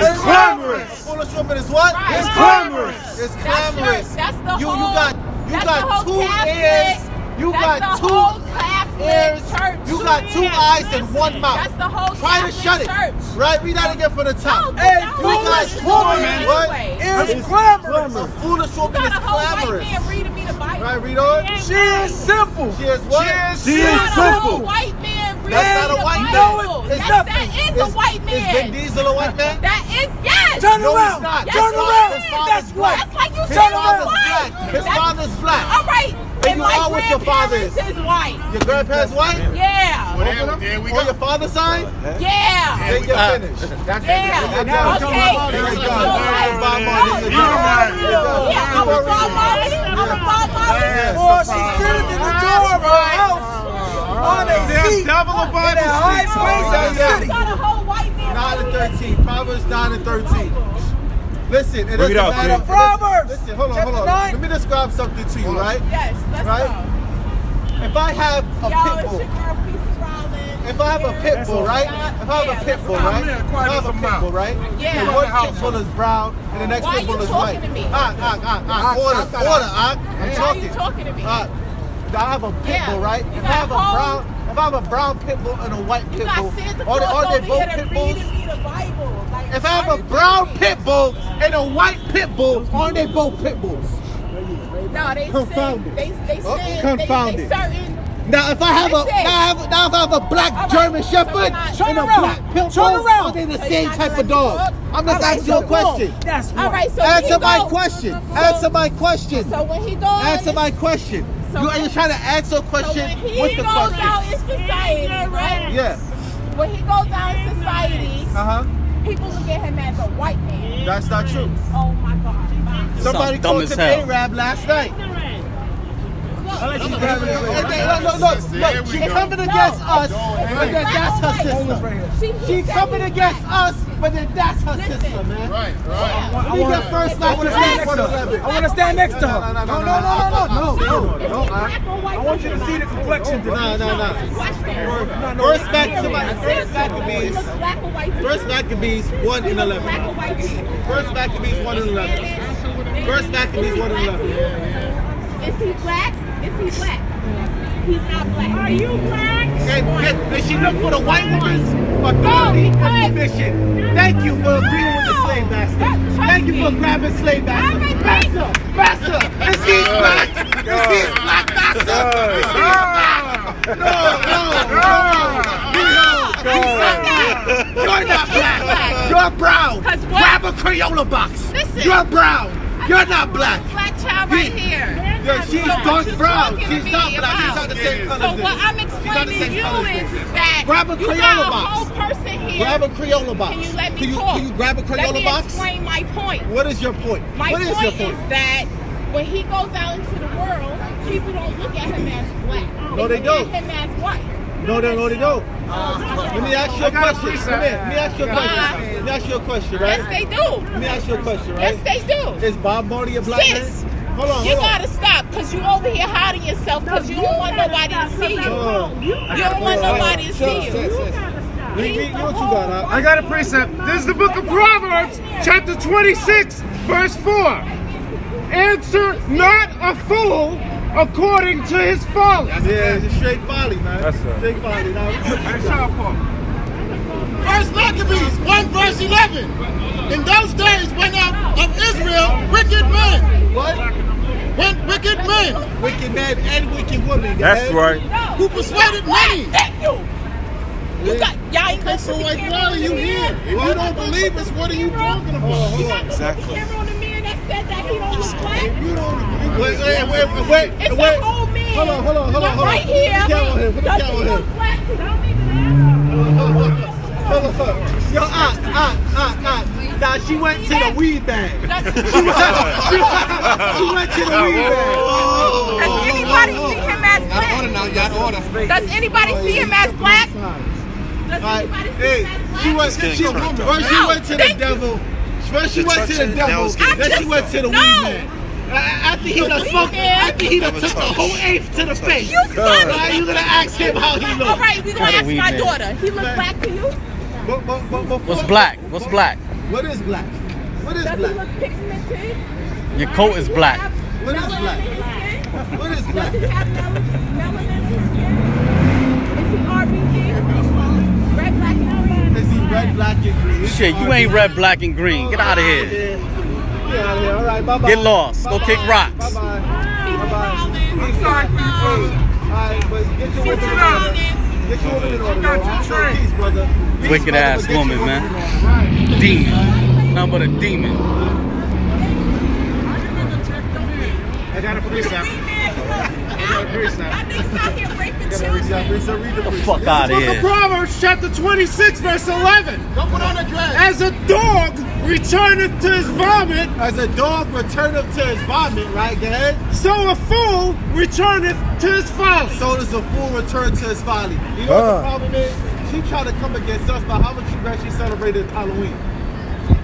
It's clamorous. Foolish woman is what? Right. It's clamorous. It's clamorous. That's the You whole. got two ears. You got two ears. You got two eyes and one mouth. That's the whole. Try to shut it. Right? Read that again from the top. A foolish woman What? is clamorous. A foolish woman is clamorous. Reading me the Bible. Right? Read on. She is simple. She is what? She is simple. White man reading That's not a white man. No, it's that nothing. is a white man. Is Vin Diesel a white man? That is, yes. Turn No, around. he's not. Turn Yes, around. he is. That's white. That's like you His said father's white. black. His father's black. All right. And you are what your father is. Is white. Your grandparents white? Yeah. There we On go. your father's side? Yeah. Then you're finished. That's Yeah. it. Now Okay. There you go. Yeah, I'm a Bob Marley. I'm a Bob Marley. Or she's sitting in the door of her house on a seat devil above in a high place in the city. Got a whole white man. 9 and 13. Proverbs 9 and 13. Listen, it doesn't out, matter. kid. Proverbs, Listen, hold on. chapter 9. Let me describe something to you, right? Yes, let's Right? go. If I have a Yo, pit it's bull, your girl, Peace Rollins. if I have a pit bull, right? If I have a pit bull, right? If I have a pit bull, right? Yeah. The one pit bull is brown and the next Why pit bull you is talking white. to me? Order, I'm Why you talking. talking to me? I have a pit Yeah. bull, right? You If I have a got if I have a brown pit bull and a white You pit got bull, Santa are Claus they over both here to pit bulls? reading me the Bible. Like, If I have a brown pit bull and a white pit bull, aren't they both pit bulls? No, they Confounded. said they said Confounded. they certain. Now if I have a Listen. now if I have a black All right, German so Shepherd turn and a around. black pit Turn bull, around. are they the So same you're not type gonna of dog? let me I'm just asking you a question. That's All right. right, so Answer when my he goes- question. Answer my question. So when he goes, Answer my question. So You when- are trying to answer a so question when he with the goes question. out in society, right? Yeah. When he goes out in society, people look at him as a white man. That's not true. Oh my God. Somebody dumb called as him hell. Arab last night. I'll let you grab it. Look, she coming against us, but then that's her sister. She coming against us, but then that's her sister, man. Right. We got first night with I want to stand next to her. No. I want you to see the complexion difference. No. First Maccabees. First Maccabees 1 and 11. First Maccabees 1 and 11. First Maccabees 1 and 11. Is he black? Is he black? He's not black. Are you black? Did she look for the white woman's authority and permission? Thank you for agreeing with the slave master. Thank you for grabbing slave master. Master, is he black? Is he black, master? Is he black? No. You're not black. You're brown. Grab a Crayola box. Listen. You're brown. You're not black. Black child right here. Yeah, she's So dark what you brown. talking to She's me not black. She's about? not the same color. So as this. what I'm She's not the explaining same to you color as is this. that Grab a you Crayola got a box. whole person here. Grab a Crayola box. Can you let me Can talk? you grab a Let Crayola me box? explain my point. What is your point? My What is your point point? is that when he goes out into the world, people don't look at him as black. No, they look don't. at him as white. No, they don't. Let me ask you a question. Come here. Let me ask you a question. Let me ask you a question, right? Yes, they do. Let me ask you a question, right? Yes, they do. Is Bob Marley a black Sis, man? Hold on. you gotta stop because you over here hiding yourself because you don't want nobody to see you. You don't want nobody to see you. What you got, Al? I got a precept. This is the book of Proverbs, chapter 26, verse 4. Answer not a fool according to his folly. Yeah, it's a straight folly, man. That's right. Straight folly. Now, First Maccabees 1 verse 11. In those days went out of Israel wicked men. what? Went wicked men Wicked man and wicked woman. That's right. who persuaded many. Thank you. You got y'all ain't gonna So put the like, camera why on are the you man. here? If you don't believe us, what are you talking about? You not gonna put the camera on the man that said that he don't look black. You don't. Wait. It's a whole man. Hold on. Right here. Put the camera on him. Put the Does camera he on him. look black? Don't even ask. Yo, Now she went to the weed bag. She went to the weed bag. Does anybody see him as black? Does anybody see him as black? Does anybody see him as black? She went to the devil. First she went to the devil. Then she went to the weed man. After he done smoked, after he done took the whole eighth to the face. You funny. Now you gonna ask him how he look. All right, we gonna ask my daughter. He look black to you? What's black? What's black? What is black? What is Does he black? look pigmented? Your coat is black. What is Melanin black? in his skin? What is black? Does he have melanin in his skin? Is he RBG? Red, black, and green? Is he red, black, and green? Shit, you ain't red, black, and green. Get out of here. Get out of here. All right, bye-bye. Get lost. Go kick rocks. Bye-bye. Bye-bye. I'm sorry. All right, but get your women in order. Get your women in order. Peace, brother. Peace, Wicked brother, ass but get your woman, women man. in order. Right. Demon. Nothing but a demon. I got a precept. Get the fuck out of Book of here. Proverbs, chapter 26, verse 11. Don't put on a dress. As a dog returneth to his vomit, As a dog returneth to his vomit, right? Go ahead. so a fool returneth to his folly. So does a fool return to his folly. You know what the problem is? She tried to come against us, but how much you bet she celebrated Halloween?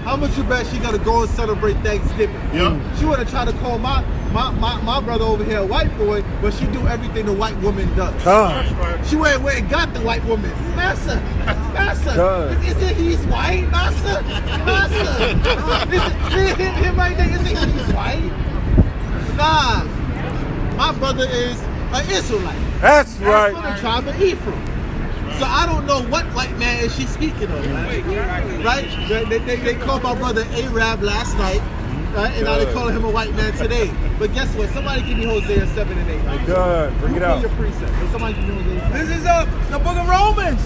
How much you bet she gonna go and celebrate Thanksgiving? Yeah. She wanna try to call my brother over here a white boy, but she do everything the white woman does. She went and got the white woman. Master, isn't he white? Master. Isn't him right there, isn't he white? Nah. My brother is an Israelite. That's From the tribe of Ephraim. So I don't know what white man is she speaking of, right? They called my brother Arab last night, right? And now they calling him a white man today. But guess what? Somebody give me Hosea 7 and 8. Right? Good. Bring it out. Your precept. Somebody give me Hosea 7. This is the book of Romans,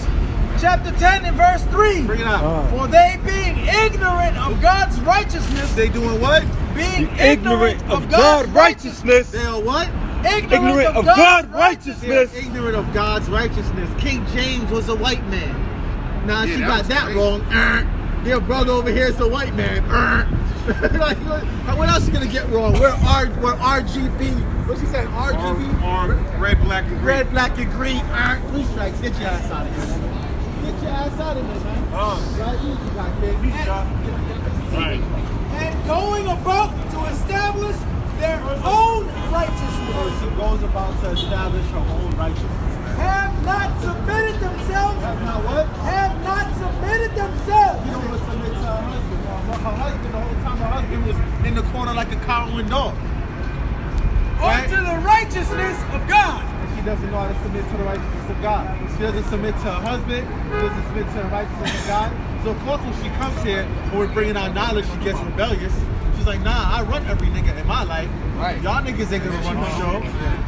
chapter 10 and verse 3. Bring it out. For they being ignorant of God's righteousness, They doing what? being ignorant of God's righteousness, They are what? ignorant of God's They're righteousness. ignorant of God's righteousness. King James was a white man. Now she got that wrong. Their brother over here is a white man. Like, what else is gonna get wrong? We're RGB. What she said? RGB. Red, black, and green. Red, black, and green. 3 strikes. Get your ass out of here. Get your ass out of here, man. Right, easy, guy, kid. Right. And going about to establish their own righteousness, She goes about to establish her own righteousness. have not submitted themselves, Have not what? have not submitted themselves You don't submit to her husband. Her husband, the whole time her husband was in the corner like a cowering dog. Right? unto the righteousness of God. And she doesn't know how to submit to the righteousness of God. She doesn't submit to her husband. She doesn't submit to the righteousness of God. So of course when she comes here and we're bringing out knowledge, she gets rebellious. She's like, nah, I run every nigga in my life. Right. Y'all niggas ain't gonna run the show.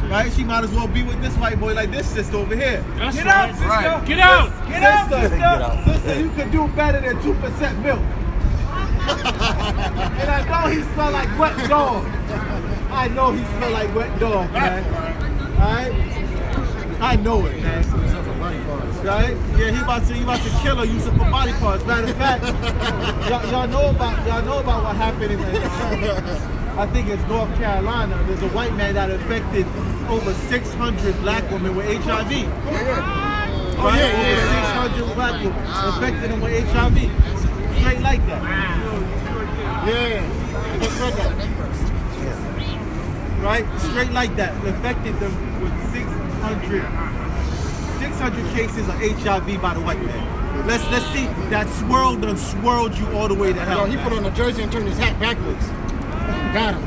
Right? She might as well be with this white boy like this sister over here. Get out, sister. Right. Get out. Get out, sister. Sister, you could do better than 2% milk. And I know he smell like wet dog. I know he smell like wet dog, man. Alright? I know it, man. Right? Yeah, he about to kill her using for body parts. Matter of fact, y'all know about what happened in I think it's North Carolina. There's a white man that infected over 600 black women with HIV. Right? Over 600 black women infected them with HIV. Straight like that. Yeah. Just read that. Right? Straight like that. Infected them with 600 cases of HIV by the white man. Let's see. That swirled you all the way to hell. He put on a jersey and turned his hat backwards. Got him.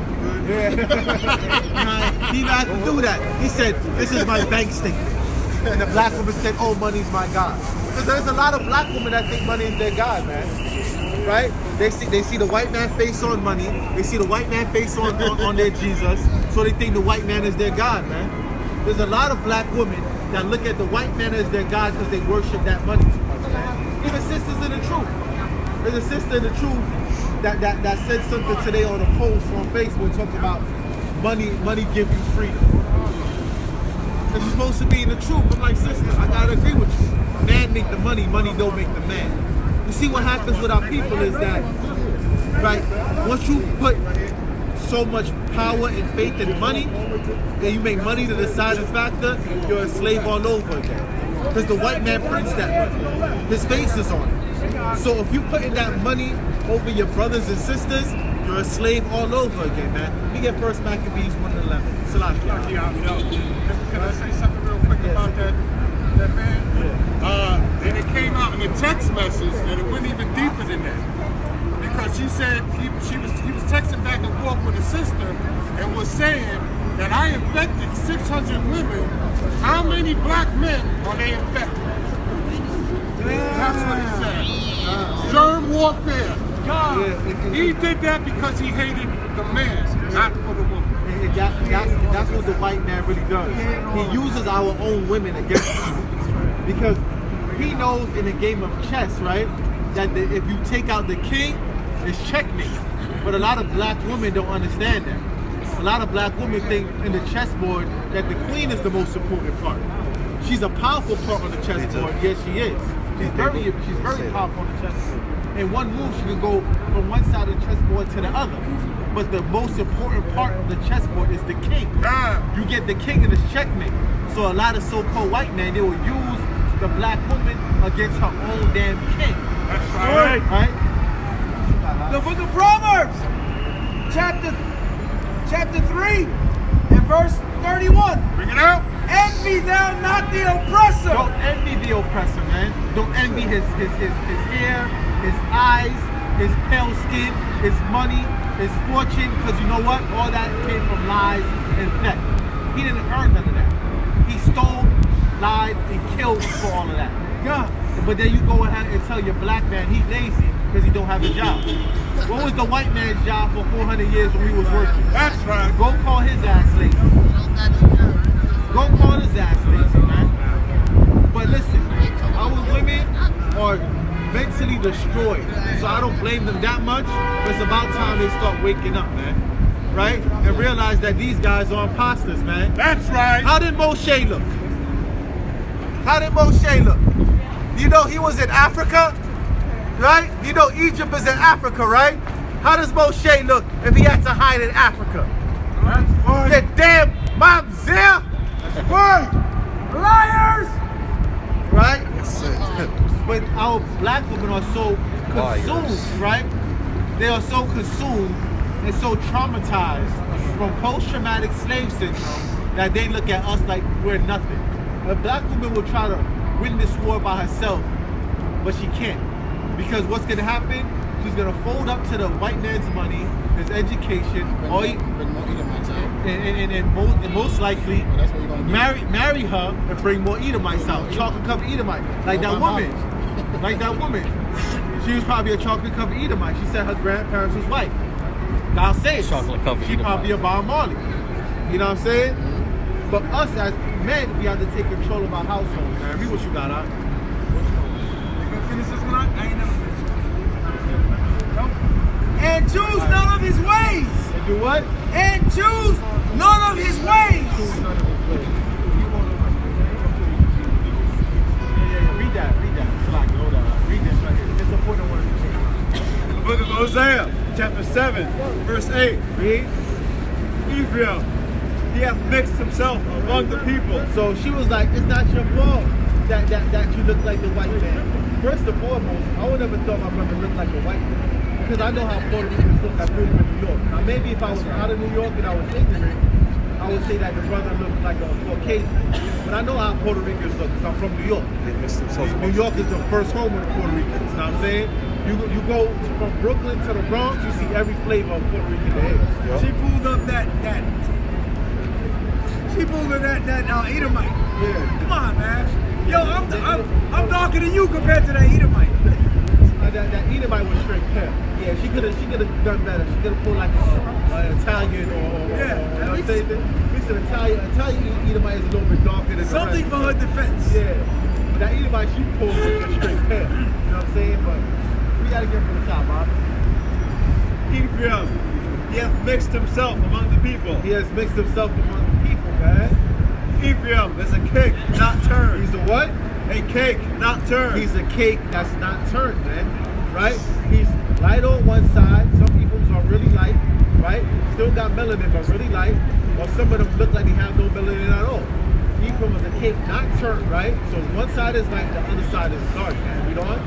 Yeah. He had to do that. He said, "This is my bank statement." And the black woman said, "Oh, money's my God." Because there's a lot of black women that think money is their God, man. Right? They see the white man face on money. They see the white man face on their Jesus. So they think the white man is their God, man. There's a lot of black women that look at the white man as their God because they worship that money too much, man. Even sisters in the truth. There's a sister in the truth that said something today on a post on Facebook talking about money give you freedom. And she's supposed to be in the truth. I'm like, sister, I gotta agree with you. Man make the money, money don't make the man. You see what happens with our people is that, right, once you put so much power and faith in money, and you make money the deciding factor, you're a slave all over again. Because the white man prints that money. His face is on it. So if you putting that money over your brothers and sisters, you're a slave all over again, man. Let me get First Maccabees 1:11. Salakia. Can I say something real quick about that man? Yeah. And it came out in a text message that it went even deeper than that. she said he was texting back and forth with his sister and was saying that I infected 600 women. How many black men are they infected? That's what he said. Germ warfare. He did that because he hated the man, not for the woman. And that's what the white man really does. He uses our own women against us. Because he knows in a game of chess, right, that if you take out the king, it's checkmate. But a lot of black women don't understand that. A lot of black women think in the chessboard that the queen is the most important part. She's a powerful part on the chessboard. Yes, she is. She's very powerful on the chessboard. In one move, she can go from one side of the chessboard to the other. But the most important part of the chessboard is the king. You get the king and it's checkmate. So a lot of so-called white men, they will use the black woman against her own damn king. That's right. Right? The book of Proverbs, chapter 3, and verse 31. Bring it out. Envy thou not the oppressor. Don't envy the oppressor, man. Don't envy his hair, his eyes, his pale skin, his money, his fortune, because you know what? All that came from lies and theft. He didn't earn none of that. He stole, lied, and killed for all of that. Yeah. But then you go ahead and tell your black man he's lazy because he don't have a job. What was the white man's job for 400 years when we was working? That's right. Go call his ass lazy. Go call his ass lazy, man. But listen, our women are mentally destroyed. So I don't blame them that much. But it's about time they start waking up, man. Right? And realize that these guys are imposters, man. That's right. How did Moshe look? How did Moshe look? You know he was in Africa, right? You know Egypt is in Africa, right? How does Moshe look if he had to hide in Africa? That's right. The damn mamzer! Word. Liars. Right? But our black women are so consumed, right? They are so consumed and so traumatized from post-traumatic slave syndrome that they look at us like we're nothing. A black woman will try to win this war by herself, but she can't. Because what's going to happen? She's going to fold up to the white man's money, his education, and most likely marry her and bring more Edomites out. Chocolate covered Edomite. Like that woman. She was probably a chocolate covered Edomite. She said her grandparents was white. Now I'll say it. Chocolate covered She probably a Bob Marley. You know what I'm saying? But us as men, we have to take control of our households, man. Read what you got, huh? You gonna finish this one? I ain't never finished. Nope. And choose none of his ways. And do what? And choose none of his ways. Read that. Slack, hold on. Read this right here. It's important word. The book of Hosea, chapter 7, verse 8. Read. Ephraim, he hath mixed himself among the people. So she was like, it's not your fault that you look like the white man. First and foremost, I would never thought my brother looked like a white man. Because I know how Puerto Ricans look. I grew up in New York. Now maybe if I was out of New York and I was ignorant, I would say that the brother looked like a Caucasian. But I know how Puerto Ricans look because I'm from New York. New York is the first home of the Puerto Ricans. You know what I'm saying? You go from Brooklyn to the Bronx, you see every flavor of Puerto Rican there is. Yep. She pulled up that Edomite. Yeah. Come on, man. Yo, I'm darker than you compared to that Edomite. That Edomite was straight pale. Yeah, she could have done better. She could have pulled like an Italian or at least an Italian Edomite is a little bit darker than something the for rest. her defense. Yeah. But that Edomite she pulled was straight pale. You know what I'm saying? But we gotta get from the top, Bob. Ephraim, he hath mixed himself among the people. He has mixed himself among the people, man. Ephraim is a cake not turned. He's a what? A cake not turned. He's a cake that's not turned, man. Right? He's light on one side. Some people are really light, right? Still got melanin, but really light. Or some of them look like they have no melanin at all. Ephraim is a cake not turned, right? So one side is light, the other side is dark, man. You know what?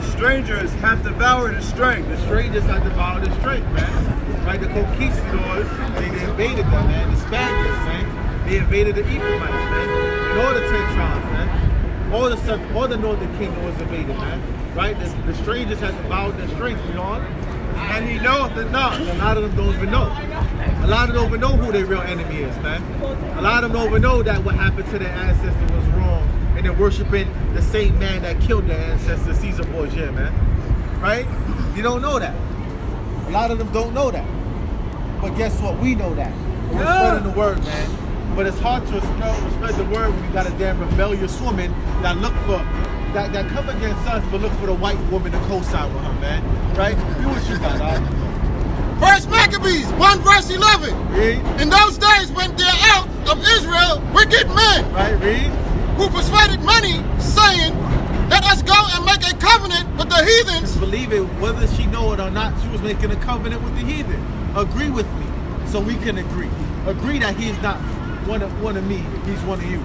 Strangers have devoured his strength. The strangers have devoured his strength, man. Right? The conquistadors, they invaded them, man. The Spaniards, man. They invaded the Ephraimites, man. And all the 10 tribes, man. All the northern kingdom was invaded, man. right? The strangers had to bow their strength, you know? And he knows that not. A lot of them don't even know. A lot of them don't even know who their real enemy is, man. A lot of them don't even know that what happened to their ancestors was wrong, and they're worshiping the same man that killed their ancestor, Caesar Borgia, man. Right? You don't know that. A lot of them don't know that. But guess what? We know that. We're spreading the word, man. But it's hard to spread the word when you got a damn rebellious woman that look for that come against us, but look for the white woman to co-sign with her, man. Right? Do what you got, all right? First Maccabees 1 verse 11. Read. In those days when they're out of Israel, wicked men, Right, read. who persuaded many, saying, let us go and make a covenant with the heathens. Just believe it, whether she know it or not, she was making a covenant with the heathen. Agree with me, so we can agree. Agree that he's not one of me, he's one of you.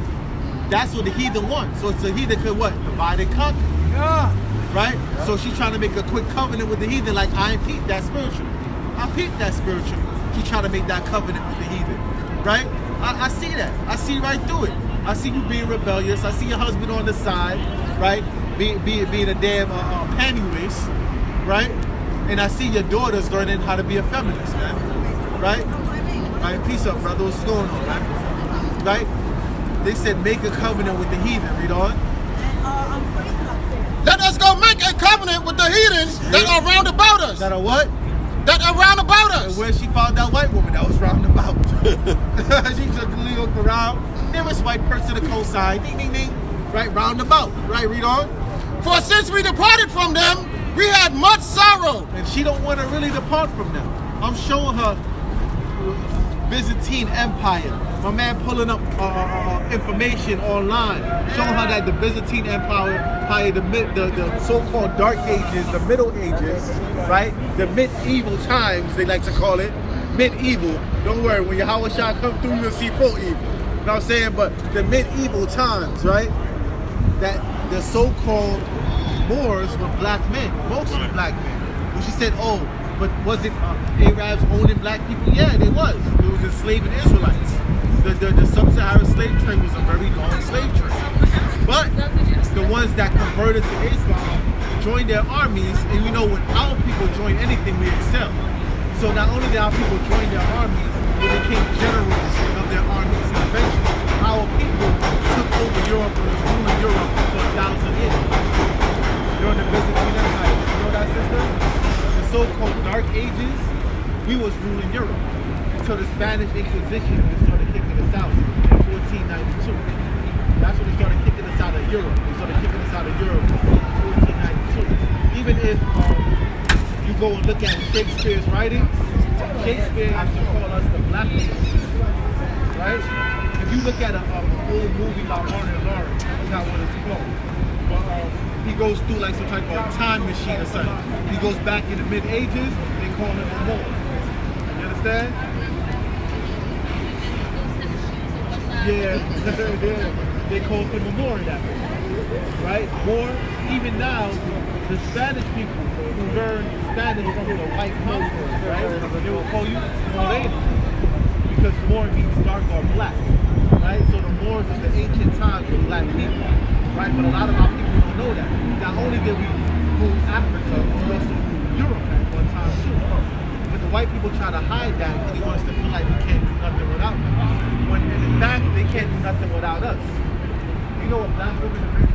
That's what the heathen wants. So it's the heathen could what? Divide and conquer. Yeah. Right? Yeah. So she's trying to make a quick covenant with the heathen, like I ain't peeped that spiritually. I peeped that spiritually. She trying to make that covenant with the heathen. Right? I see that. I see right through it. I see you being rebellious. I see your husband on the side, right? Being a damn panty waist, right? And I see your daughters learning how to be a feminist, man. Right? All right, peace up, brother. What's going on, man? Right? They said make a covenant with the heathen. Read on. Let us go make a covenant with the heathens that are round about us. That are what? That are round about us. And where she found that white woman that was round about. She just looked around. Nearest white person to co-sign. Ding, ding, ding. Right, round about. Right, read on. For since we departed from them, we had much sorrow. And she don't want to really depart from them. I'm showing her Byzantine Empire. My man pulling up information online, showing her that the Byzantine Empire, the so-called Dark Ages, the Middle Ages, right? The medieval times, they like to call it. Medieval. Don't worry, when Yahweh Shah come through, you'll see full evil. You know what I'm saying? But the medieval times, right? That the so-called Moors were black men, mostly black men. When she said, oh, but was it Arabs owning black people? Yeah, they was. It was enslaving Israelites. The sub-Saharan slave trade was a very long slave trade. But the ones that converted to Islam joined their armies, and you know when our people join anything, we excel. So not only did our people join their armies, they became generals of their armies. Eventually, our people took over Europe and was ruling Europe for 1,000 years. During the Byzantine Empire. You know that, sister? The so-called Dark Ages, we was ruling Europe until the Spanish Inquisition started kicking us out in 1492. That's when they started kicking us out of Europe. They started kicking us out of Europe in 1492. Even if you go and look at Shakespeare's writings, Shakespeare used to call us the black people, right? If you look at an old movie like Arnold and Lauren, I forgot what it's called, but he goes through like some type of time machine or something. He goes back in the mid-ages, they call him a Moor. You understand? Yeah, they call him a Moor in that way, right? Moor, even now, the Spanish people who learn Spanish from the white conquerors, right? They will call you Moreno, because Moor means dark or black, right? So the Moors of the ancient times were black people, right? But a lot of our people don't know that. Not only did we rule Africa, we also ruled Europe at one time too. But the white people try to hide that because they want us to feel like we can't do nothing without them. When in fact, they can't do nothing without us. You know what black women are?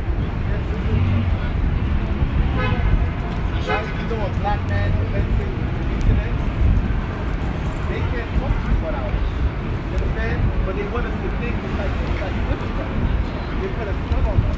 Right? You know a black man eventually today? They can't function without us. You understand? But they want us to think it's like witchcraft. They put a spell on us.